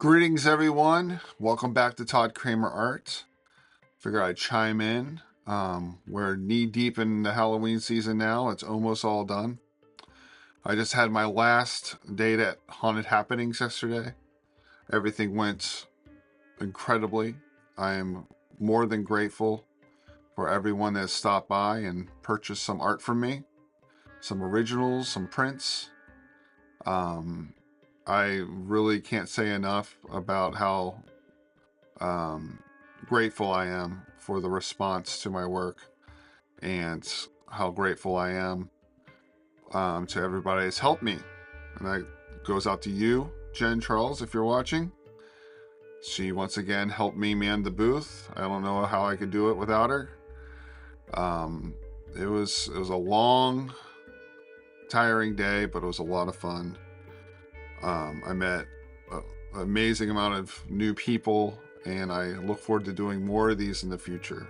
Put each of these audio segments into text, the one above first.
Greetings, everyone. Welcome back to Todd Kramer Art. Figure I'd chime in. We're knee deep in the Halloween season now. It's almost all done. I just had my last date at Haunted Happenings yesterday. Everything went incredibly. I am more than grateful for everyone that stopped by and purchased some art from me. Some originals, some prints. I really can't say enough about how grateful I am for the response to my work, and how grateful I am to everybody that's helped me. And that goes out to you, Jen Charles, if you're watching. She once again helped me man the booth. I don't know how I could do it without her. It was a long, tiring day, but it was a lot of fun. I met an amazing amount of new people, and I look forward to doing more of these in the future.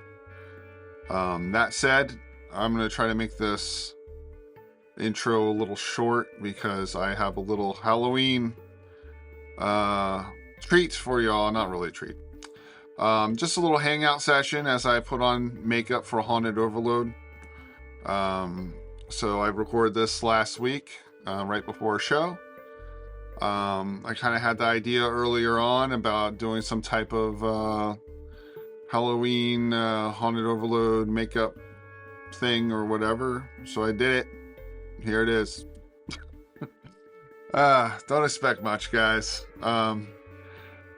That said, I'm going to try to make this intro a little short because I have a little Halloween treat for y'all. Not really a treat. Just a little hangout session as I put on makeup for Haunted Overload. So I recorded this last week, right before a show. I kind of had the idea earlier on about doing some type of Halloween Haunted Overload makeup thing or whatever. So I did it. Here it is. Don't expect much, guys. I'm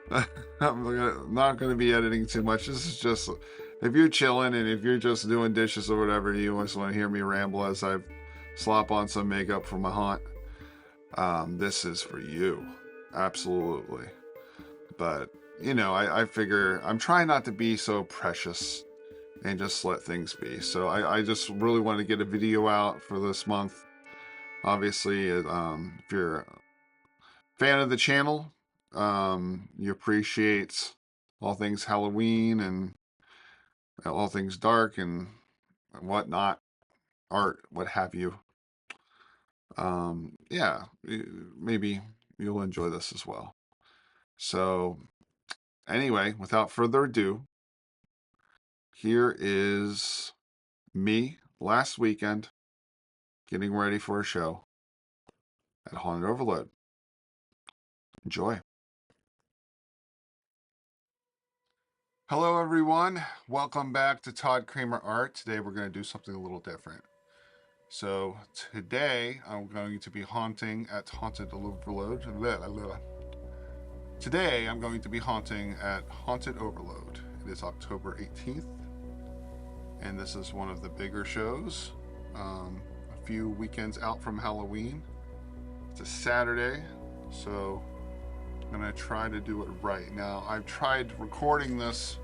not going to be editing too much. This is just, if you're chilling and if you're just doing dishes or whatever, you just want to hear me ramble as I slop on some makeup for my haunt. This is for you. Absolutely. But, you know, I figure I'm trying not to be so precious and just let things be. So I just really want to get a video out for this month. Obviously, if you're a fan of the channel, you appreciate all things Halloween and all things dark and whatnot, art, what have you. Yeah, maybe you'll enjoy this as well. So anyway, without further ado, here is me last weekend getting ready for a show at Haunted Overload. Enjoy. Hello, everyone. Welcome back to Todd Kramer Art. Today we're going to do something a little different. So today I'm going to be haunting at Haunted Overload. Today I'm going to be haunting at Haunted Overload. It is October 18th, and this is one of the bigger shows, a few weekends out from Halloween. It's a Saturday, so I'm going to try to do it right. Now, I've tried recording this.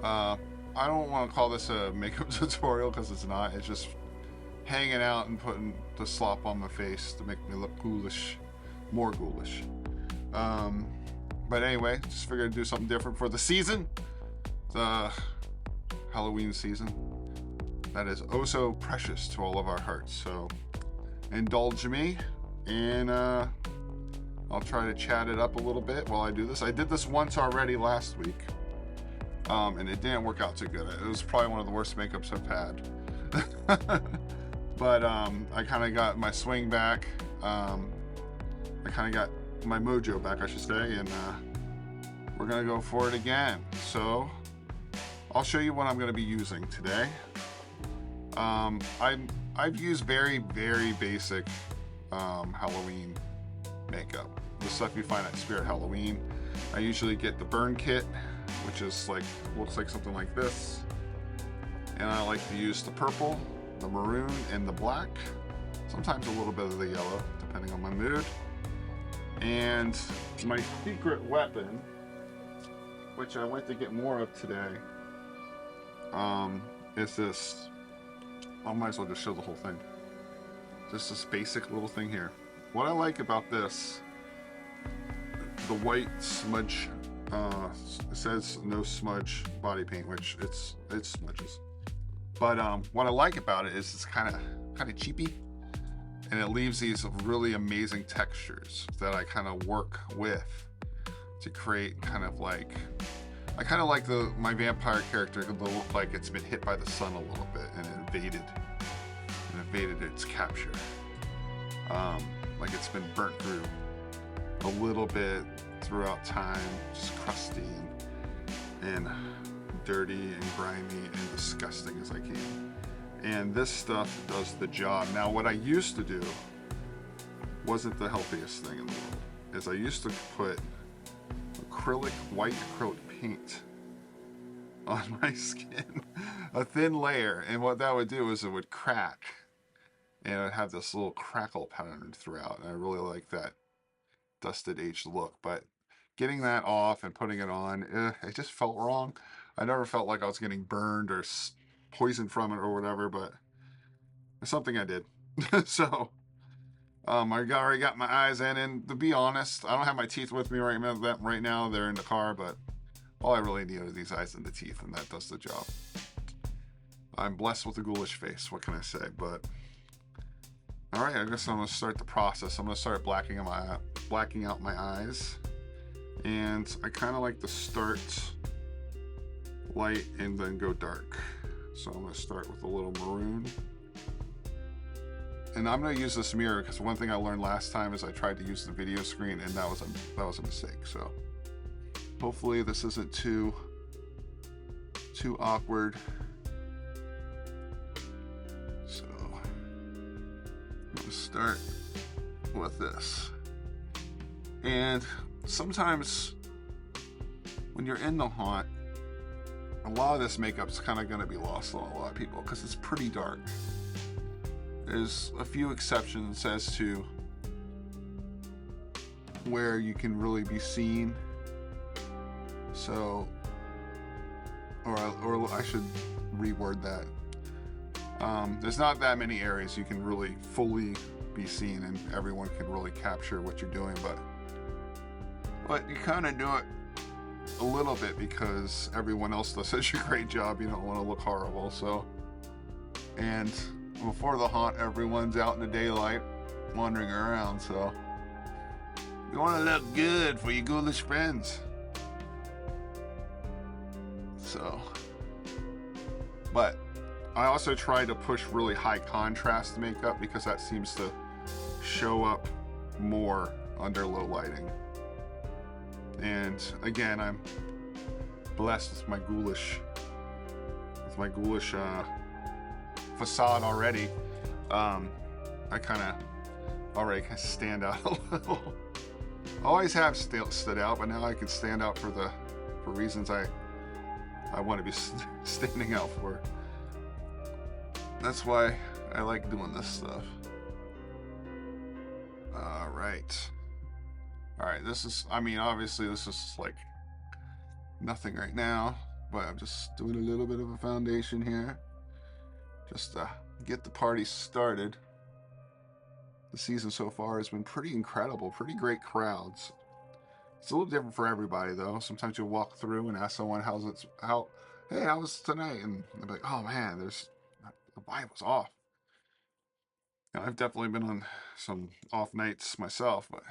I don't want to call this a makeup tutorial because it's not. It's just hanging out and putting the slop on my face to make me look ghoulish, more ghoulish. But anyway, just figured I'd do something different for the season, the Halloween season. That is oh so precious to all of our hearts. So indulge me, and I'll try to chat it up a little bit while I do this. I did this once already last week, and it didn't work out too good. It was probably one of the worst makeups I've had. But I kind of got my swing back. I kind of got my mojo back, I should say, and we're gonna go for it again. So I'll show you what I'm gonna be using today. I've used very basic Halloween makeup, the stuff you find at Spirit Halloween. I usually get the burn kit, which is like, looks like something like this, and I like to use the purple, the maroon, and the black, sometimes a little bit of the yellow depending on my mood. And my secret weapon, which I went to get more of today, is this. I might as well just show the whole thing. Just this basic little thing here. What I like about this, the white smudge, it says no smudge body paint, which it smudges. But what I like about it is it's kind of cheapy, and it leaves these really amazing textures that I kind of work with. to create kind of like, I kind of like my vampire character to look like it's been hit by the sun a little bit and invaded its capture. Like it's been burnt through a little bit throughout time, just crusty and dirty and grimy and disgusting as I can. And this stuff does the job. Now, what I used to do wasn't the healthiest thing in the world. Is I used to put white acrylic paint on my skin, a thin layer, and what that would do is it would crack, and it would have this little crackle pattern throughout, and I really like that dusted aged look. But getting that off and putting it on, it just felt wrong. I never felt like I was getting burned or poisoned from it or whatever, but it's something I did. So I already got my eyes in, and to be honest, I don't have my teeth with me right now. They're in the car, but all I really need are these eyes and the teeth, and that does the job. I'm blessed with a ghoulish face. What can I say? But all right, I guess I'm gonna start the process. I'm gonna start blacking out my eyes, and I kind of like to start light and then go dark. So I'm gonna start with a little maroon. And I'm going to use this mirror because one thing I learned last time is I tried to use the video screen, and that was a mistake. So hopefully this isn't too awkward. So I'm going to start with this. And sometimes when you're in the haunt, a lot of this makeup's kind of going to be lost on a lot of people because it's pretty dark. There's a few exceptions as to where you can really be seen. So, or I should reword that. There's not that many areas you can really fully be seen and everyone can really capture what you're doing, but you kind of do it a little bit because everyone else does such a great job. You don't want to look horrible. So, and before the haunt, everyone's out in the daylight wandering around, so you want to look good for your ghoulish friends. So, but I also try to push really high contrast makeup because that seems to show up more under low lighting. And again, I'm blessed with my ghoulish facade already. I kind of already stand out a little. Always have stood out, but now I can stand out for reasons I want to be standing out for. That's why I like doing this stuff. All right. This is, obviously this is like nothing right now, but I'm just doing a little bit of a foundation here. Just to get the party started. The season so far has been pretty incredible, pretty great crowds. It's a little different for everybody though. Sometimes you'll walk through and ask someone how was tonight? And they'll be like, oh man, the vibe was off. And I've definitely been on some off nights myself, but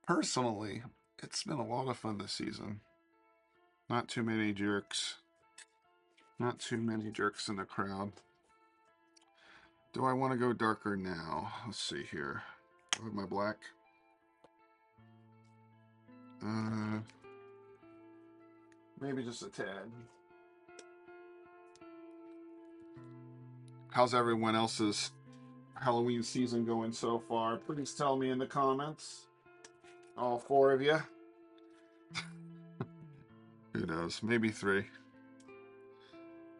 personally, it's been a lot of fun this season. Not too many jerks. Not too many jerks in the crowd. Do I want to go darker now? Let's see here. I have my black. Maybe just a tad. How's everyone else's Halloween season going so far? Please tell me in the comments. All 4 of you. Who knows? Maybe 3.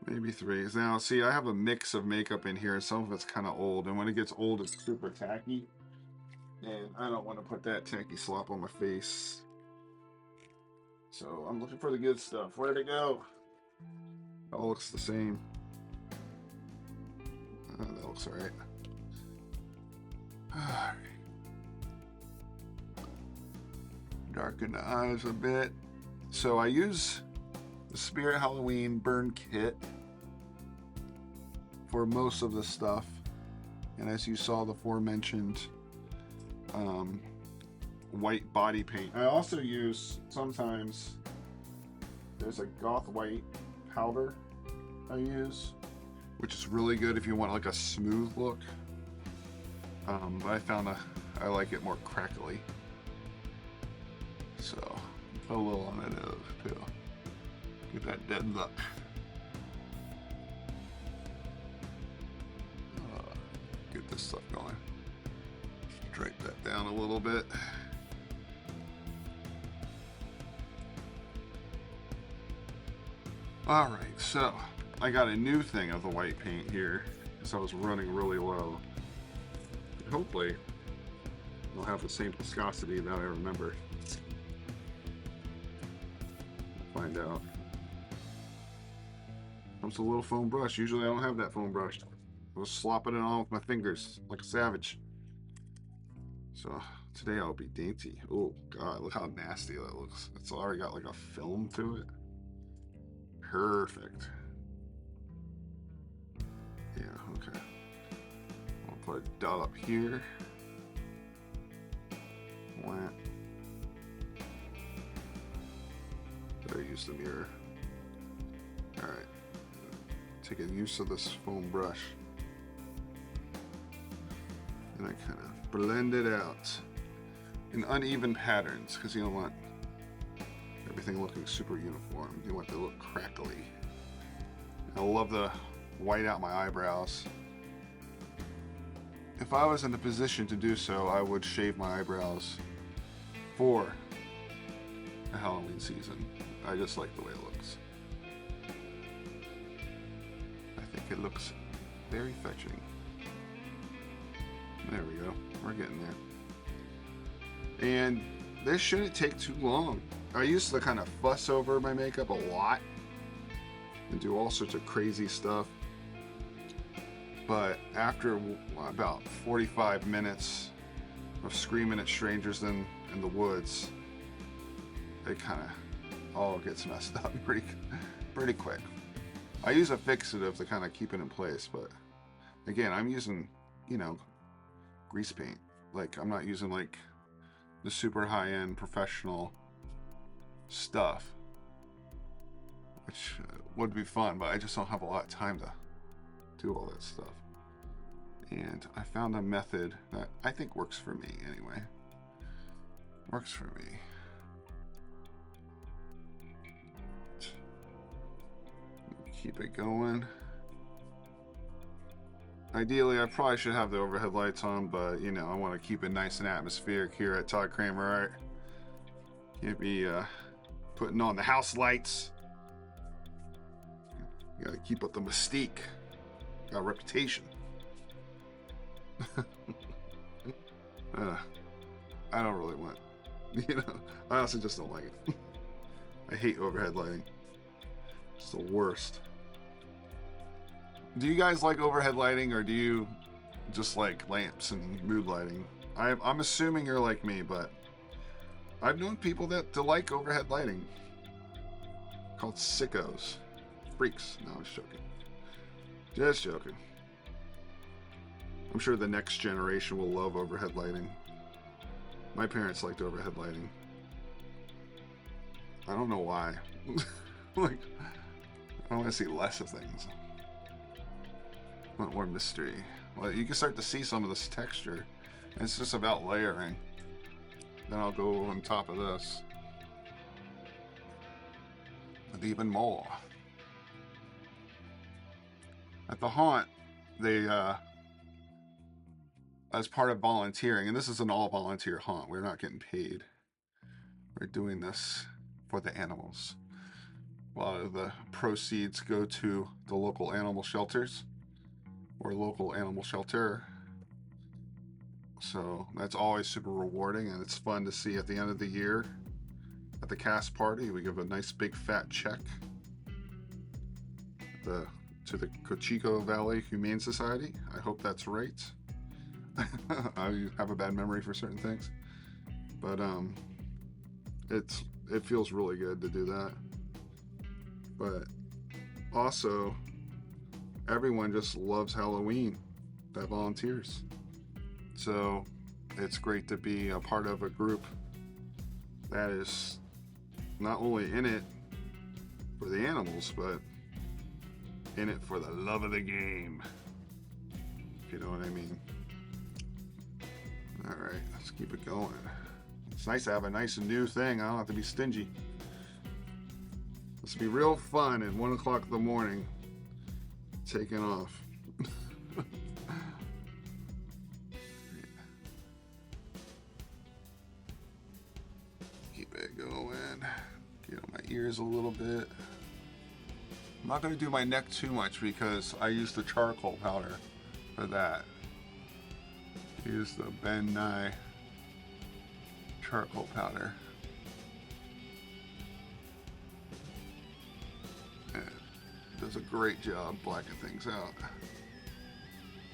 Maybe 3. Now, see, I have a mix of makeup in here. Some of it's kind of old, and when it gets old, it's super tacky. And I don't want to put that tacky slop on my face. So I'm looking for the good stuff. Where'd it go? It all looks the same. That looks alright. Darken the eyes a bit. So I use the Spirit Halloween burn kit for most of the stuff, and as you saw, the aforementioned white body paint. I also use sometimes, there's a goth white powder I use, which is really good if you want like a smooth look. But I found I like it more crackly. So put a little on it too. Get that dead look. Get this stuff going. Drape that down a little bit. Alright, so I got a new thing of the white paint here because I was running really low. And hopefully it'll have the same viscosity that I remember. We'll find out. Comes a little foam brush. Usually I don't have that foam brush. I was slopping it on with my fingers like a savage. So today I'll be dainty. Oh God, look how nasty that looks. It's already got like a film to it. Perfect. Yeah, okay. I'll put a dot up here. Wham. Better use the mirror. Alright. Taking use of this foam brush. And I kind of blend it out in uneven patterns because you don't want everything looking super uniform. You want it to look crackly. I love the white out my eyebrows. If I was in a position to do so, I would shave my eyebrows for the Halloween season. I just like the way it looks. I think it looks very fetching. There we go. We're getting there. And this shouldn't take too long. I used to kind of fuss over my makeup a lot and do all sorts of crazy stuff. But after about 45 minutes of screaming at strangers in the woods, it kind of all gets messed up pretty quick. I use a fixative to kind of keep it in place, but again, I'm using, grease paint. Like, I'm not using like the super high-end professional stuff, which would be fun, but I just don't have a lot of time to do all that stuff. And I found a method that I think works for me anyway. Works for me. Keep it going. Ideally, I probably should have the overhead lights on, but I want to keep it nice and atmospheric here at Todd Kramer Art. Can't be putting on the house lights. You gotta keep up the mystique. Got a reputation. I don't really want, I also just don't like it. I hate overhead lighting. It's the worst. Do you guys like overhead lighting, or do you just like lamps and mood lighting? I'm assuming you're like me, but I've known people that like overhead lighting. Called sickos. Freaks. No, I'm just joking. Just joking. I'm sure the next generation will love overhead lighting. My parents liked overhead lighting. I don't know why. Like, I want to see less of things. I want more mystery. Well, you can start to see some of this texture. And it's just about layering. Then I'll go on top of this with even more. At the haunt, they as part of volunteering, and this is an all volunteer haunt, we're not getting paid. We're doing this for the animals. A lot of the proceeds go to the local animal shelters or local animal shelter. So that's always super rewarding, and it's fun to see at the end of the year at the cast party. We give a nice big fat check to the Cochico Valley Humane Society. I hope that's right. I have a bad memory for certain things, but it feels really good to do that. But also, everyone just loves Halloween that volunteers. So it's great to be a part of a group that is not only in it for the animals, but in it for the love of the game. If you know what I mean. All right, let's keep it going. It's nice to have a nice and new thing. I don't have to be stingy. This will be real fun at 1 o'clock in the morning, taking off. Keep it going. Get on my ears a little bit. I'm not going to do my neck too much because I use the charcoal powder for that. Use the Vending charcoal powder. And it does a great job blacking things out.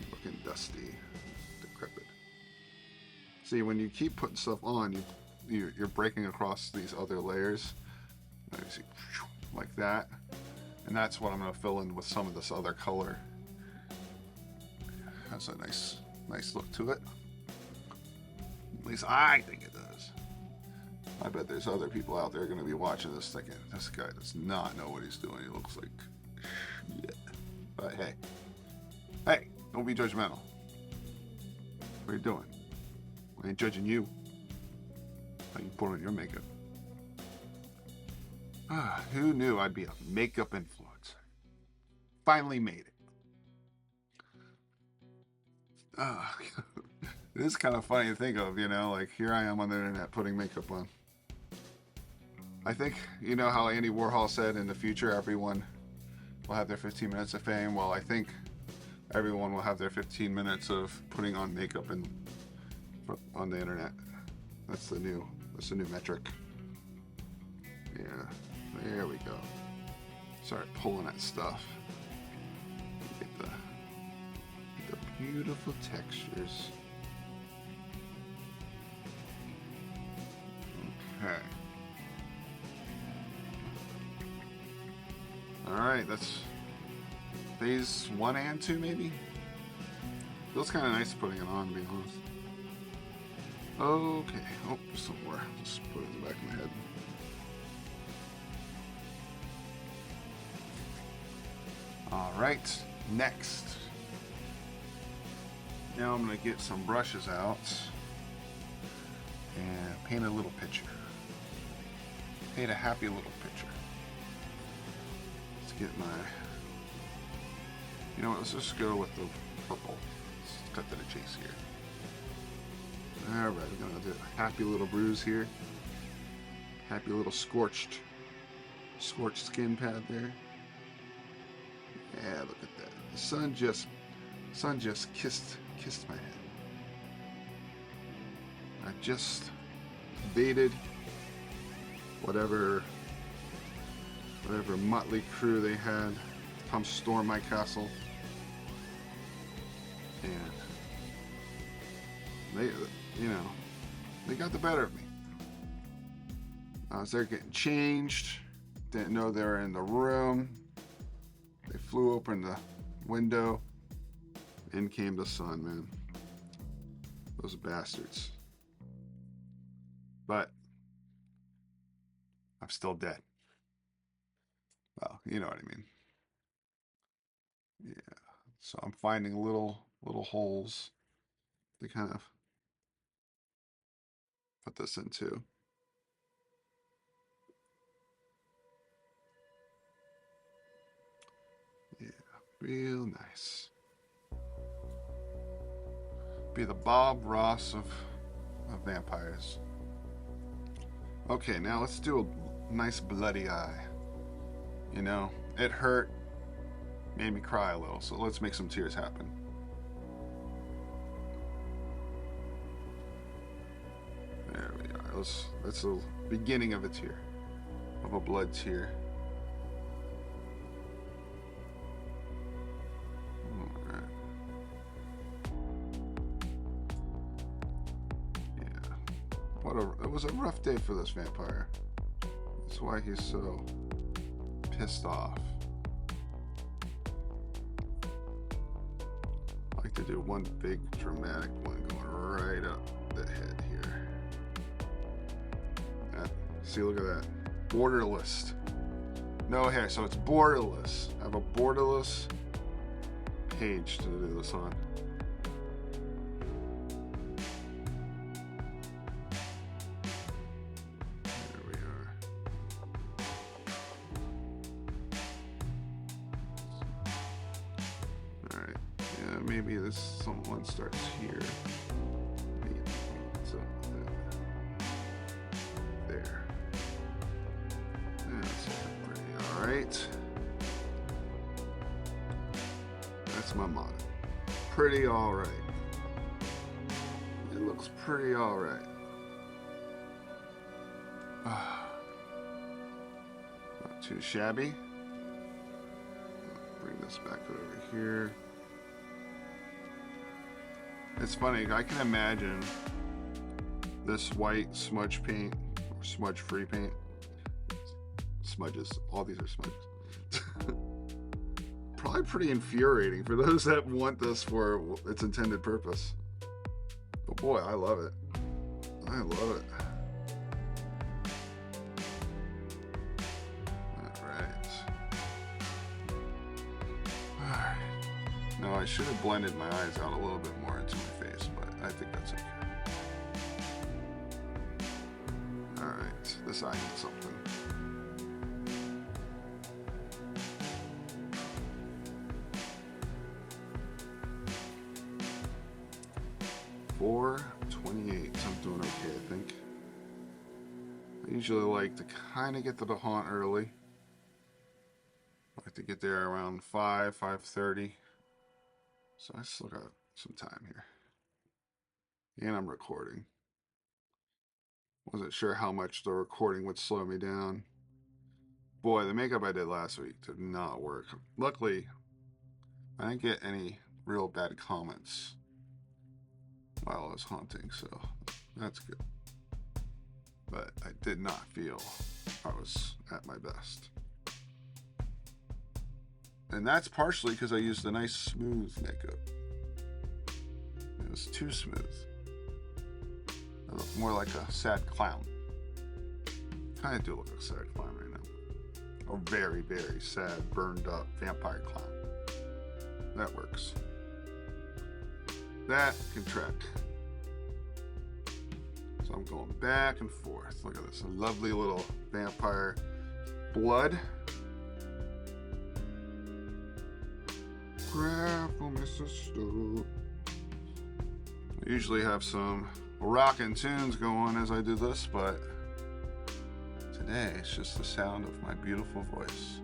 Looking dusty, decrepit. See, when you keep putting stuff on, you're breaking across these other layers. You see, like that. And that's what I'm going to fill in with some of this other color. Has a nice look to it. At least I think it does. I bet there's other people out there going to be watching this thinking, this guy does not know what he's doing. He looks like shit. But hey, don't be judgmental. What are you doing? I ain't judging you. How you put on your makeup. Who knew I'd be a makeup influencer? Finally made it. It is kind of funny to think of, you know, like here I am on the internet putting makeup on. I think, you know how Andy Warhol said in the future everyone will have their 15 minutes of fame? Well, I think everyone will have their 15 minutes of putting on makeup on the internet. That's the new metric. Yeah, there we go. Start pulling that stuff. Get the beautiful textures. Okay. Alright, that's phase 1 and 2 maybe? Feels kind of nice putting it on, to be honest. Okay. Oh, some more. Just put it in the back of my head. Alright, next. Now I'm going to get some brushes out and paint a little picture. Paint a happy little picture. Let's get my... You know what, let's just go with the purple. Let's cut to the chase here. Alright, we're going to do a happy little bruise here. Happy little scorched skin pad there. Yeah, look at that. The sun just kissed my head. I just baited whatever motley crew they had to come storm my castle, and they got the better of me. I was there getting changed, didn't know they were in the room. They flew open the window. In came the sun, man. Those bastards. But I'm still dead. Well, you know what I mean. Yeah. So I'm finding little holes to kind of put this into. Yeah, real nice. Be the Bob Ross of vampires. Okay, now let's do a nice bloody eye. You know, it hurt, made me cry a little, so let's make some tears happen. There we are. That's the beginning of a tear, of a blood tear. It was a rough day for this vampire. That's why he's so pissed off. I like to do one big dramatic one going right up. the head here. See, look at that. Borderless. No hair, so it's borderless. I have a borderless page to do this on. There we are. Alright. Yeah, maybe this someone starts here. So there. That's pretty alright. That's my motto. Pretty alright. It looks pretty alright. Not too shabby. Bring this back over here. It's funny, I can imagine this white smudge paint, or smudge free paint. Smudges, all these are smudges. Probably pretty infuriating for those that want this for its intended purpose. But boy, I love it. I love it. Alright. No, I should have blended my eyes out a little bit more into my face, but I think that's okay. Alright, this eye needs something. $4.28. I'm doing okay, I think. I usually like to kind of get to the haunt early. I like to get there around 5:30. So I still got some time here. And I'm recording. Wasn't sure how much the recording would slow me down. Boy, the makeup I did last week did not work. Luckily, I didn't get any real bad comments while I was haunting, so that's good. But I did not feel I was at my best. And that's partially because I used a nice smooth makeup. It was too smooth. I look more like a sad clown. Kind of do look like a sad clown right now. A very, very sad, burned up vampire clown. That works. That can track. So I'm going back and forth. Look at this, a lovely little vampire blood. Careful, Mr. Stu. I usually have some rockin' tunes going as I do this, but today it's just the sound of my beautiful voice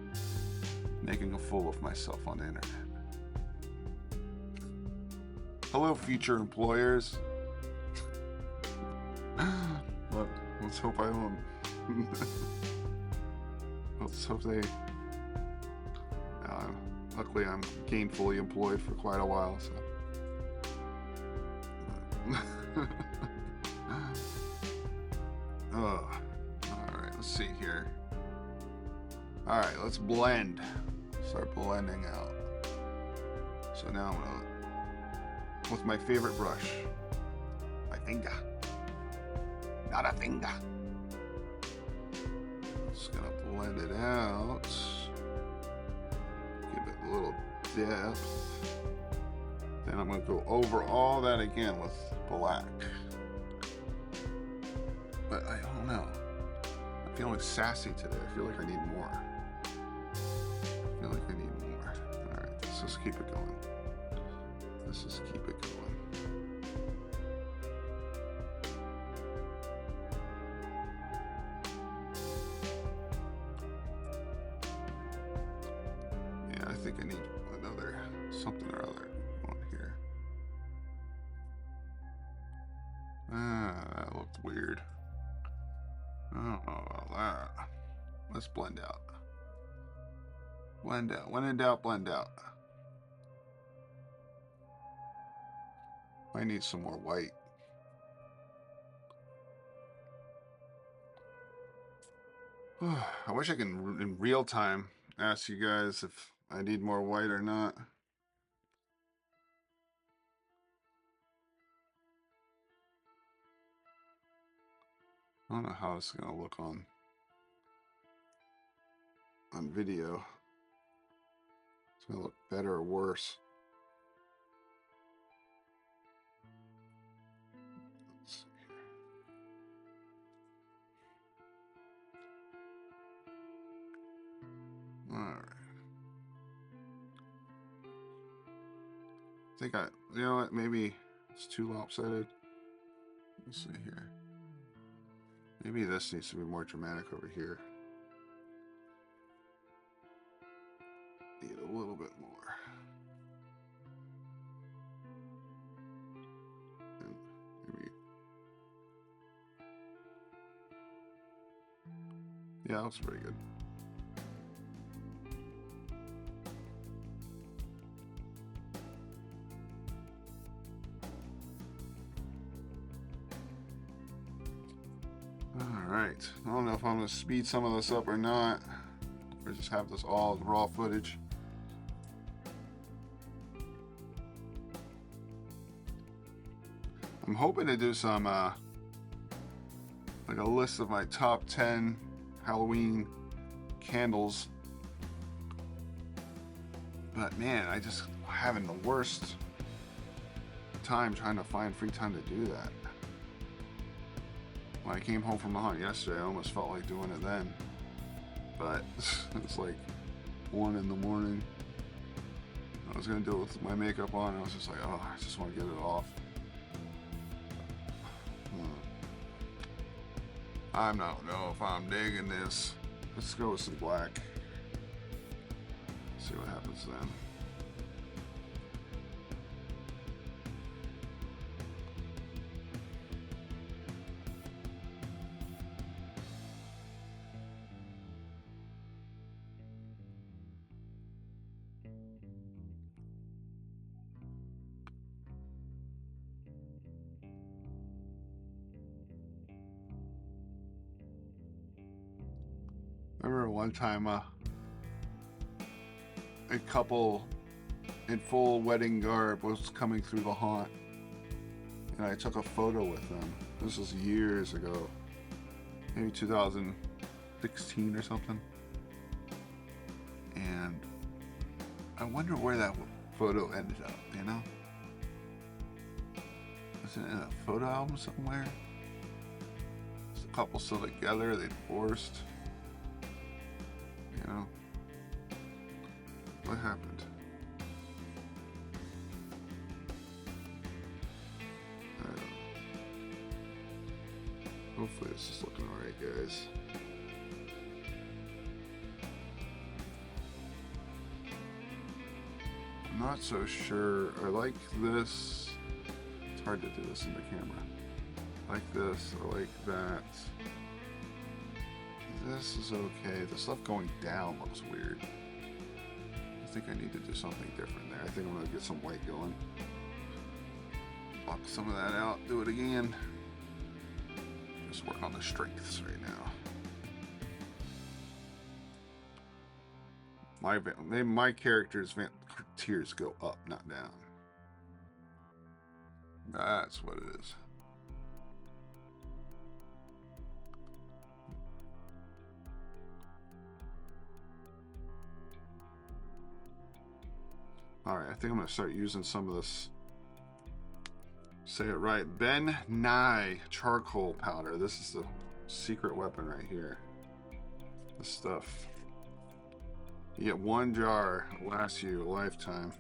making a fool of myself on the internet. Hello, future employers. Let's hope I don't. Let's hope they. Luckily, I'm gainfully employed for quite a while, so. Oh, all right. Let's see here. All right, let's blend. Start blending out. So now I'm gonna, with my favorite brush, my finger, not a finger. Just gonna blend it out. Give it a little depth. Then I'm gonna go over all that again with black. But I don't know. I'm feeling sassy today. I feel like I need more. I feel like I need more. All right, let's just keep it going. Let's just keep it going. Yeah, I think I need another something or other on here. That looked weird. I don't know about that. Let's blend out. Blend out. When in doubt, blend out. I need some more white. I wish I can, in real time, ask you guys if I need more white or not. I don't know how it's gonna look on video. It's gonna look better or worse. Let's see here. All right. I think you know what? Maybe it's too lopsided. Let's see here. Maybe this needs to be more dramatic over here. Need a little bit more. And maybe. Yeah, that looks pretty good. Alright, I don't know if I'm going to speed some of this up or not, or just have this all as raw footage. I'm hoping to do some, like a list of my top 10 Halloween candles, but man, I just having the worst time trying to find free time to do that. When I came home from the hunt yesterday, I almost felt like doing it then. But it's like 1 in the morning. I was going to do it with my makeup on, and I was just like, oh, I just want to get it off. I don't know if I'm digging this. Let's go with some black. See what happens then. I remember one time a couple in full wedding garb was coming through the haunt, and I took a photo with them. This was years ago, maybe 2016 or something. And I wonder where that photo ended up, you know? Was it in a photo album somewhere? Was the couple still together? They divorced? You know, what happened? I don't know. Hopefully this is looking alright, guys. I'm not so sure. I like this. It's hard to do this in the camera. I like this. I like that. This is okay. The stuff going down looks weird. I think I need to do something different there. I think I'm going to get some white going. Block some of that out. Do it again. Just work on the strengths right now. My character's tears go up, not down. That's what it is. Alright, I think I'm going to start using some of this, say it right, Ben Nye charcoal powder. This is the secret weapon right here. This stuff. You get 1 jar, it lasts you a lifetime.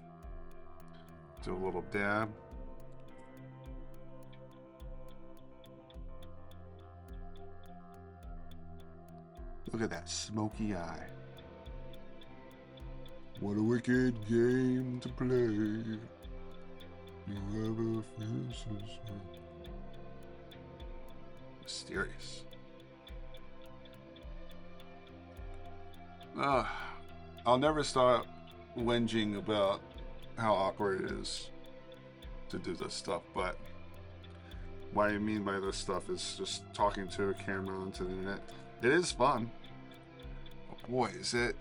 Do a little dab. Look at that smoky eye. What a wicked game to play. You ever feel so mysterious. I'll never stop whinging about how awkward it is to do this stuff, but what I mean by this stuff is just talking to a camera onto the internet. It is fun. But boy, is it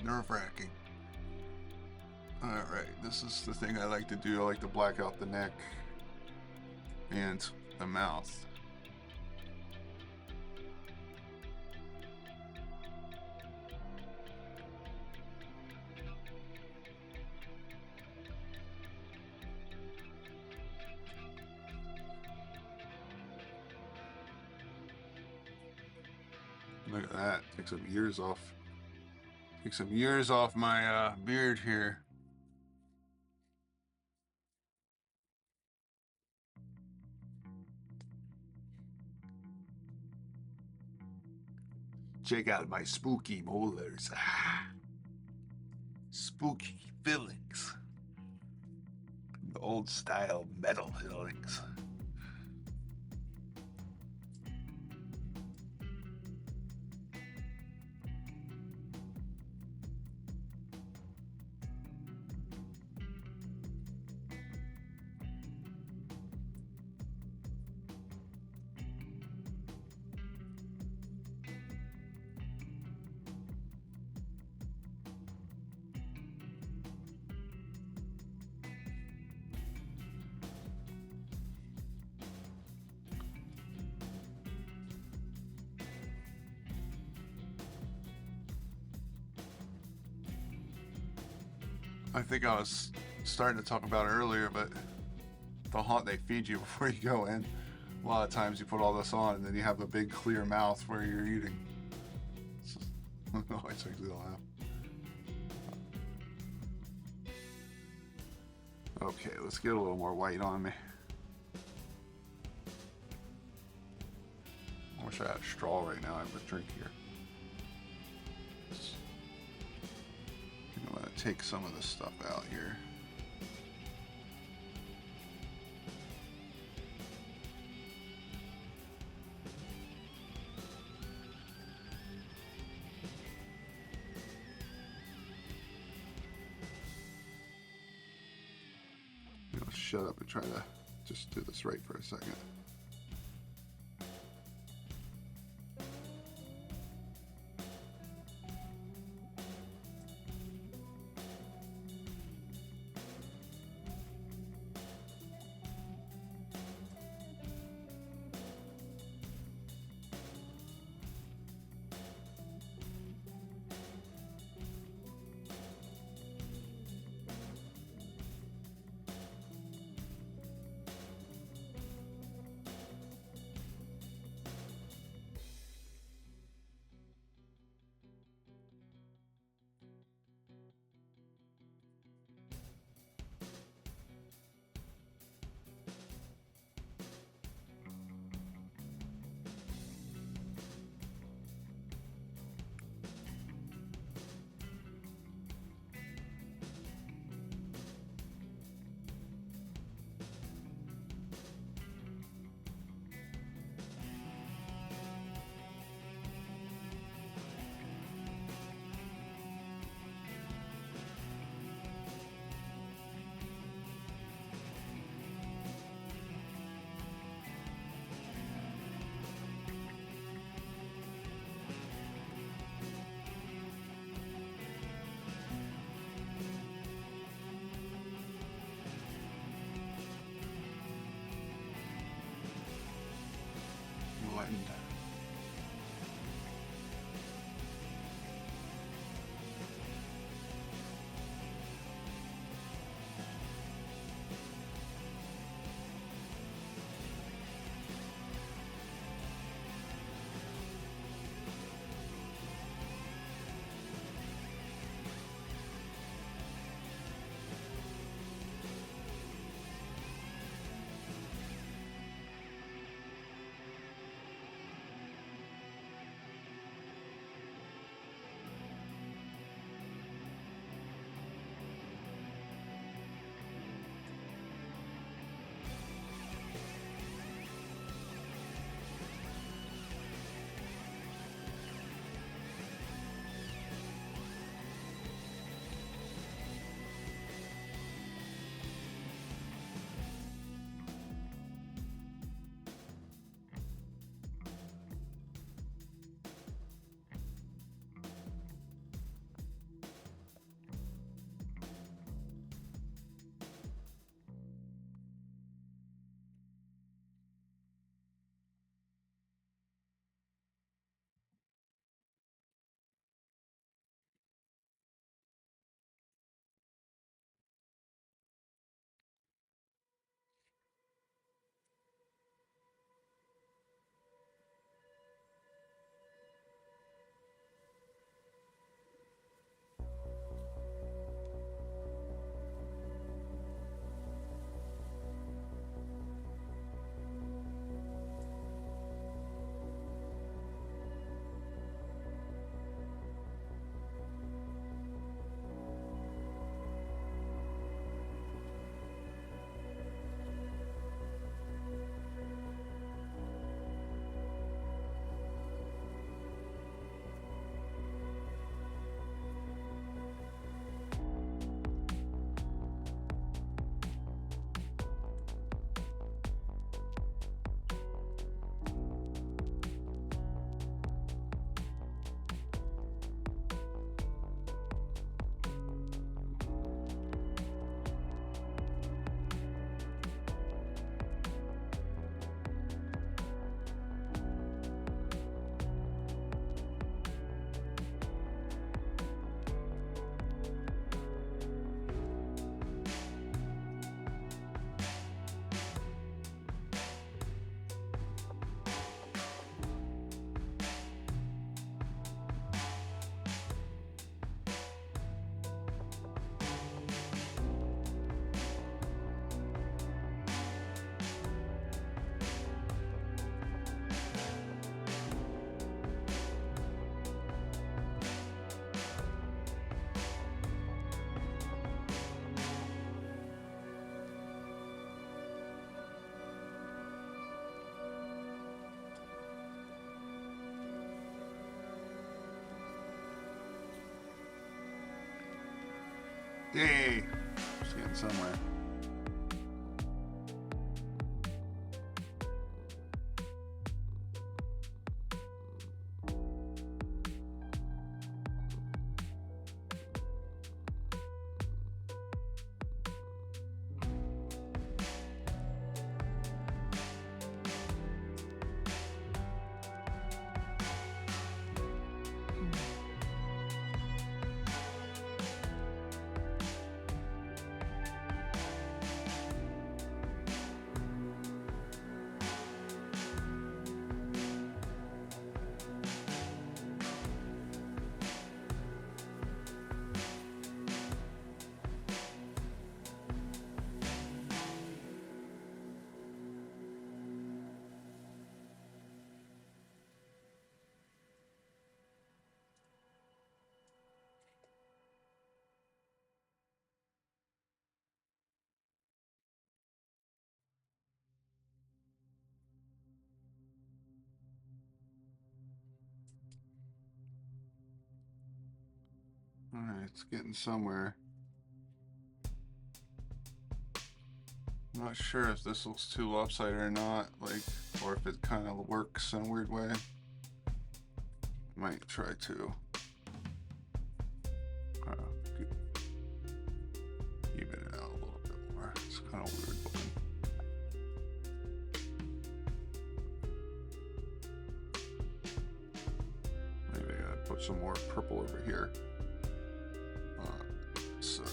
nerve-wracking. Alright, this is the thing I like to do. I like to black out the neck and the mouth. Look at that. Take some years off. Take some years off my beard here. Check out my spooky molars. Spooky fillings. The old style metal fillings. I think I was starting to talk about it earlier, but the haunt they feed you before you go in. A lot of times you put all this on and then you have a big clear mouth where you're eating. It always makes me laugh. Okay, let's get a little more white on me. I wish I had a straw right now. I have a drink here. I'm going to take some of this stuff out here. I'll shut up and try to just do this right for a second. Yay! Just getting somewhere. Alright, it's getting somewhere. I'm not sure if this looks too lopsided or not, like, or if it kind of works in a weird way. Might try to even it out a little bit more. It's kind of weird looking. Maybe I gotta put some more purple over here. Side.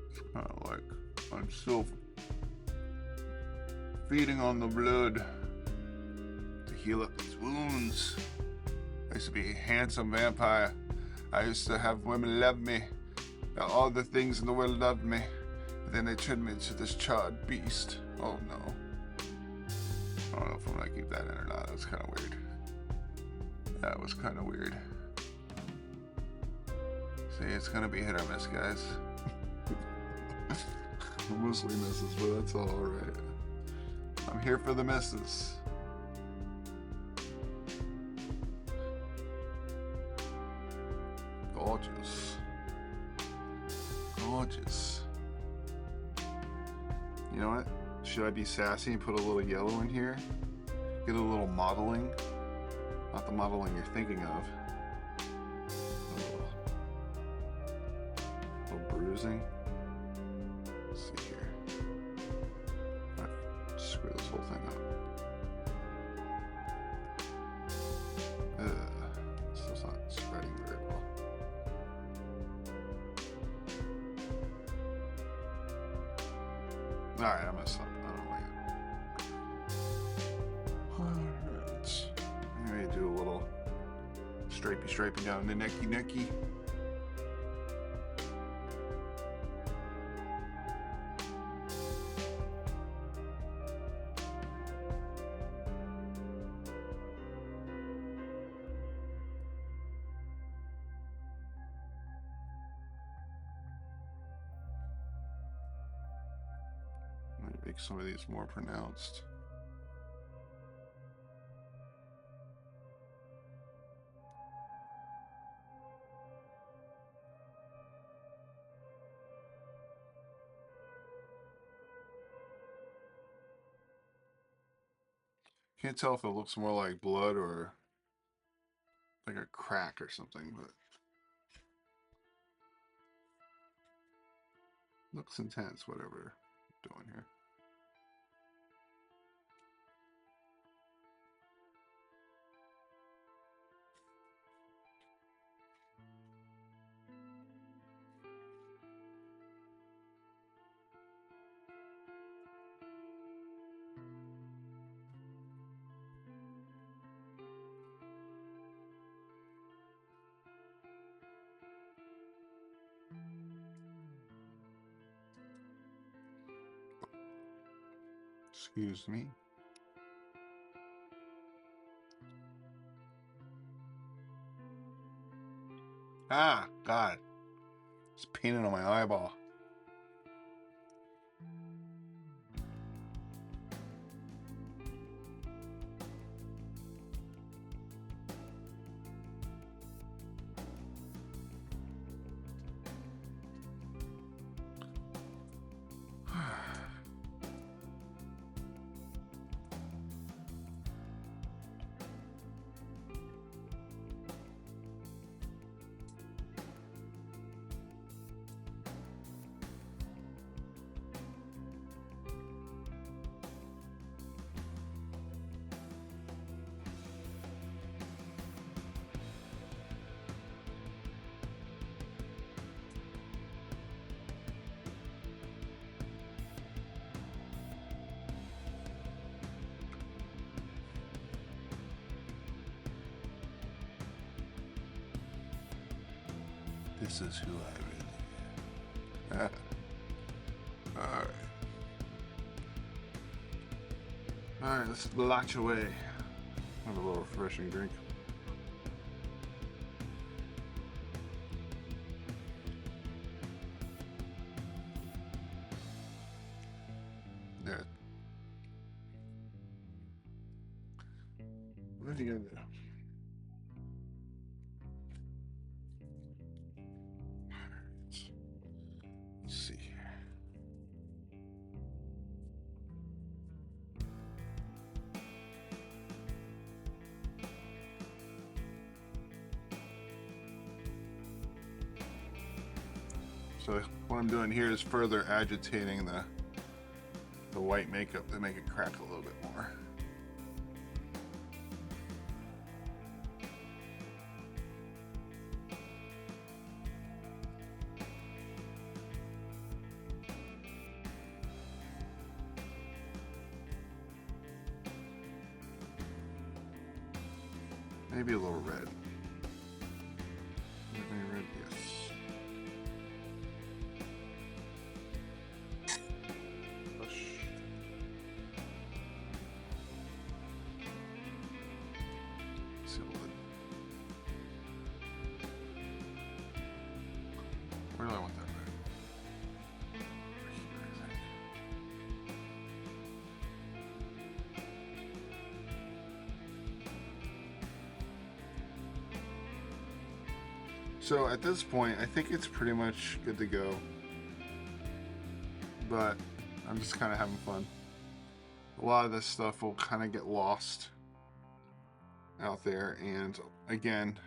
It's kind of like I'm still feeding on the blood to heal up these wounds. I used to be a handsome vampire. I used to have women love me. All the things in the world loved me. But then they turned me into this charred beast. Oh no. I don't know if I'm gonna keep that in or not. That was kind of weird. That was kind of weird. See, it's gonna be hit or miss, guys. Mostly misses, but that's all right. I'm here for the misses. Gorgeous. Gorgeous. You know what? Should I be sassy and put a little yellow in here? Get a little modeling. Not the modeling you're thinking of. A little bruising. Let's see here. Alright, screw this whole thing up. Still not spreading very well. Alright, I'm gonna stop. I don't like it. Alright. I'm gonna do a little striping down the necky. Make some of these more pronounced. Can't tell if it looks more like blood or like a crack or something, but looks intense, whatever I'm doing here. Excuse me. Ah, God. It's painting on my eyeball. This is who I really am. Alright. Alright, let's latch away. Have a little refreshing drink. There. What are you gonna do? Let's see here. So what I'm doing here is further agitating the white makeup to make it crack a little bit more. Maybe a little red. Maybe red, yes. Where do I want that red? Right here, I think. So at this point, I think it's pretty much good to go. But I'm just kind of having fun. A lot of this stuff will kind of get lost out there, and again,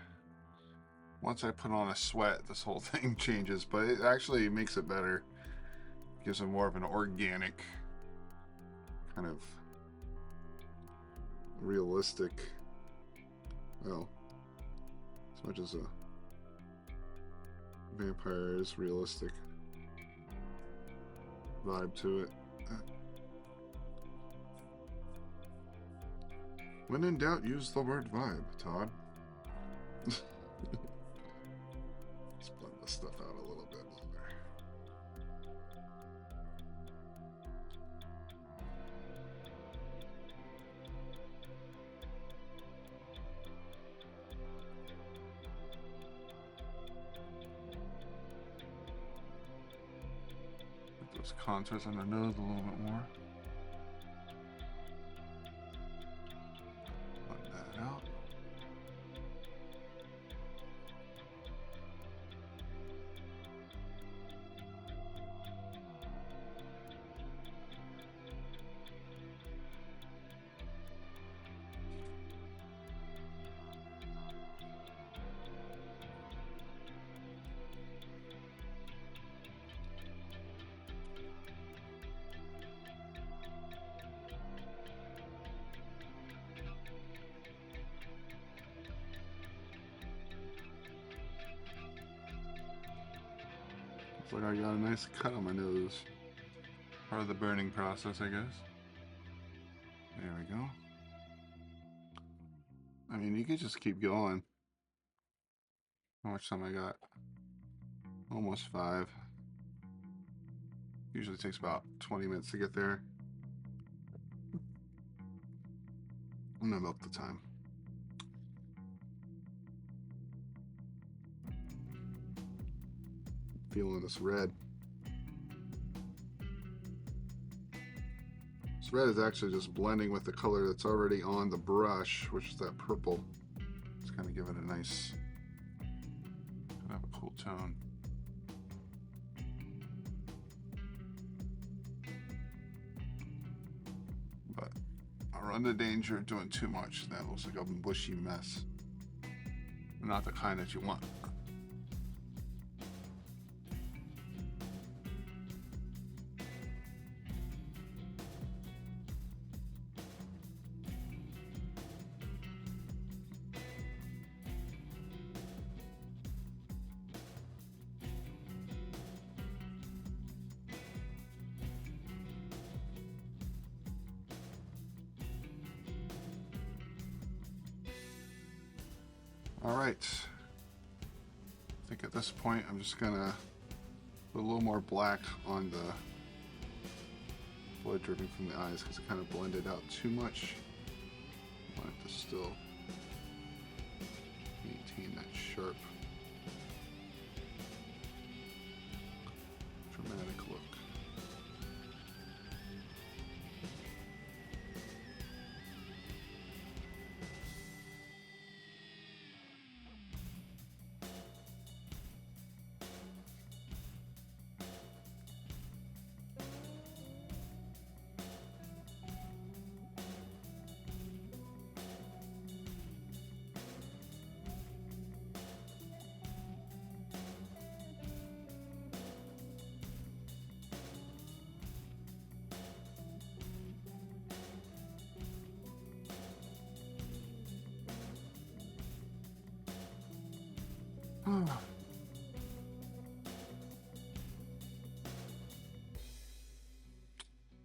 once I put on a sweat, this whole thing changes, but it actually makes it better. Gives it more of an organic, kind of realistic, well, as much as a vampire is realistic vibe to it. When in doubt, use the word vibe, Todd. Let's blend this stuff out a little bit longer. Put those contours on the nose a little bit more. Blend that out. Looks like I got a nice cut on my nose. Part of the burning process, I guess. There we go. I mean, you could just keep going. How much time I got? Almost 5. Usually takes about 20 minutes to get there. I'm gonna milk the time. Feeling this red. This red is actually just blending with the color that's already on the brush, which is that purple. It's kind of give it a nice, kind of have a cool tone. But I run the danger of doing too much. That looks like a bushy mess. Not the kind that you want. All right. I think at this point I'm just gonna put a little more black on the blood dripping from the eyes because it kind of blended out too much. I want it to still maintain that sharp, dramatic look.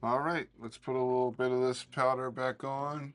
All right, let's put a little bit of this powder back on.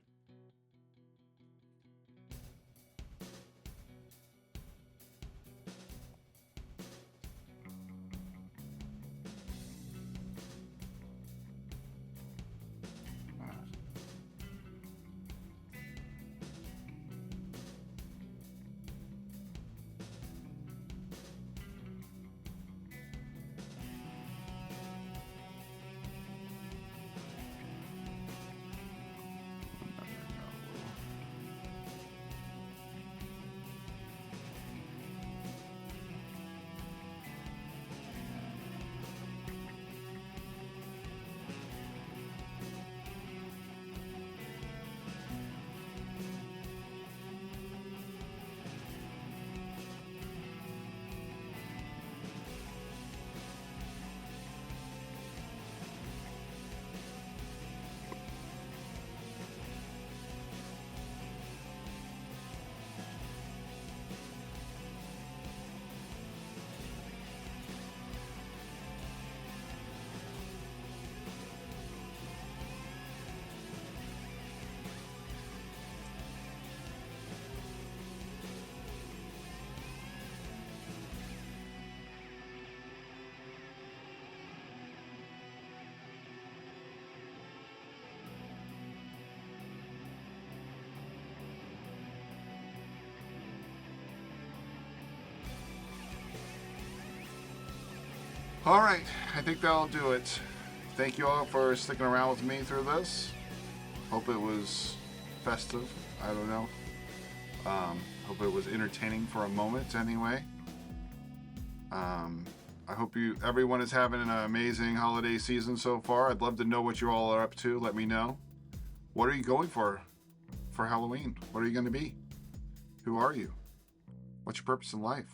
All right, I think that'll do it. Thank you all for sticking around with me through this. Hope it was festive. I don't know. Hope it was entertaining for a moment anyway. I hope everyone is having an amazing holiday season so far. I'd love to know what you all are up to. Let me know. What are you going for Halloween? What are you going to be? Who are you? What's your purpose in life?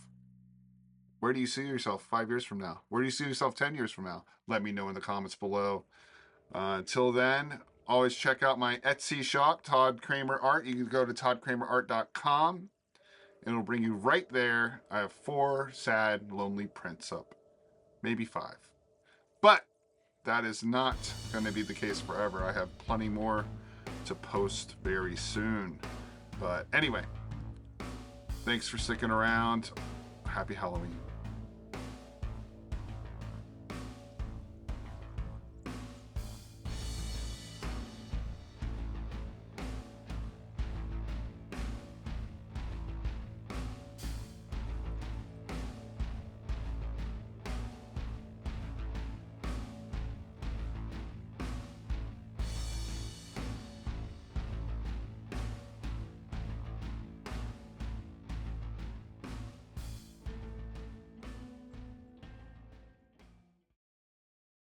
Where do you see yourself 5 years from now? Where do you see yourself 10 years from now? Let me know in the comments below. Until then, always check out my Etsy shop, Todd Kramer Art. You can go to toddkramerart.com and it'll bring you right there. I have 4 sad, lonely prints up. Maybe 5. But that is not going to be the case forever. I have plenty more to post very soon. But anyway, thanks for sticking around. Happy Halloween.